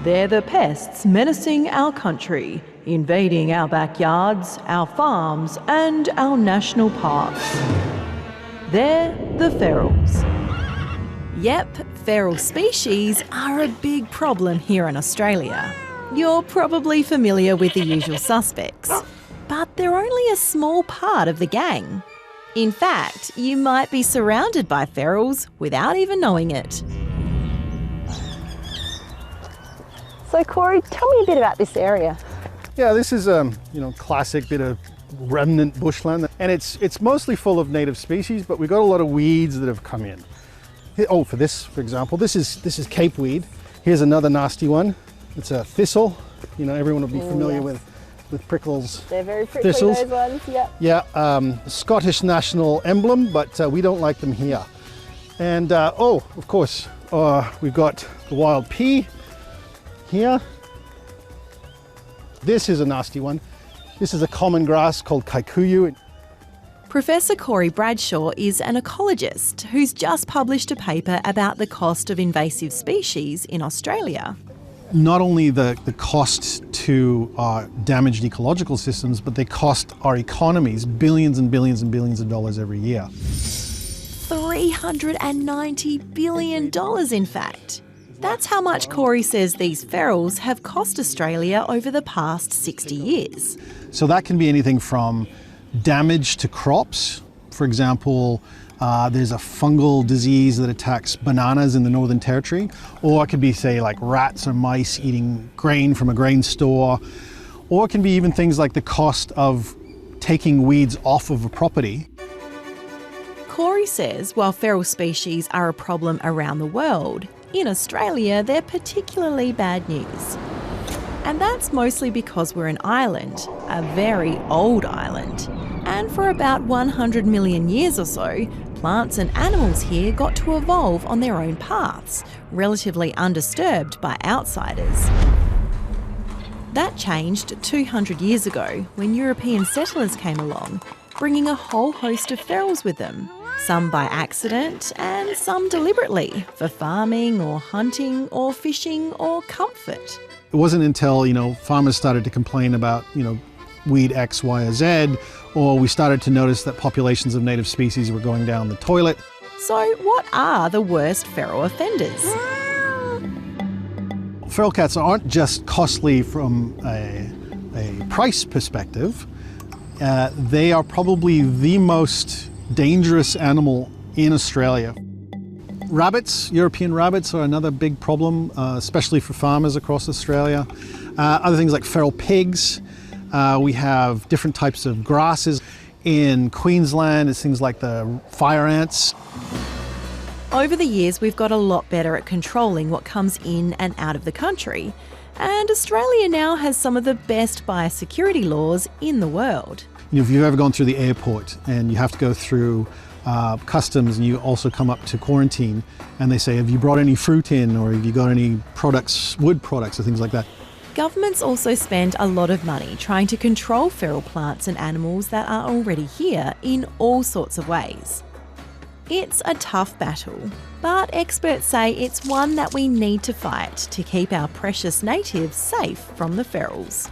They're the pests menacing our country, invading our backyards, our farms and our national parks. They're the ferals. Yep, feral species are a big problem here in Australia. You're probably familiar with the usual suspects, but they're only a small part of the gang. In fact, you might be surrounded by ferals without even knowing it. So Corey, tell me a bit about this area. Yeah, this is classic bit of remnant bushland, and it's mostly full of native species, but we've got a lot of weeds that have come in. Oh, for example, this is cape weed. Here's another nasty one. It's a thistle. Everyone will be familiar with prickles. They're very prickly, thistles. those ones, yeah. Yeah, Scottish national emblem, but we don't like them here. And of course, we've got the wild pea here. This is a nasty one. This is a common grass called kikuyu. Professor Corey Bradshaw is an ecologist who's just published a paper about the cost of invasive species in Australia. Not only the cost to our damaged ecological systems, but they cost our economies billions and billions and billions of dollars every year. $390 billion, in fact. That's how much Corey says these ferals have cost Australia over the past 60 years. So that can be anything from damage to crops. For example, there's a fungal disease that attacks bananas in the Northern Territory, or it could be, say, like rats or mice eating grain from a grain store, or it can be even things like the cost of taking weeds off of a property. Corey says while feral species are a problem around the world, in Australia they're particularly bad news. And that's mostly because we're an island, a very old island. And for about 100 million years or so, plants and animals here got to evolve on their own paths, relatively undisturbed by outsiders. That changed 200 years ago when European settlers came along, bringing a whole host of ferals with them, some by accident and some deliberately, for farming or hunting or fishing or comfort. It wasn't until, farmers started to complain about, weed X, Y, or Z, or we started to notice that populations of native species were going down the toilet. So what are the worst feral offenders? Feral cats aren't just costly from a price perspective. They are probably the most dangerous animal in Australia. Rabbits, European rabbits, are another big problem, especially for farmers across Australia. Other things like feral pigs. We have different types of grasses. In Queensland, it's things like the fire ants. Over the years, we've got a lot better at controlling what comes in and out of the country. And Australia now has some of the best biosecurity laws in the world. If you've ever gone through the airport and you have to go through customs and you also come up to quarantine and they say, have you brought any fruit in, or have you got any products, wood products or things like that? Governments also spend a lot of money trying to control feral plants and animals that are already here in all sorts of ways. It's a tough battle, but experts say it's one that we need to fight to keep our precious natives safe from the ferals.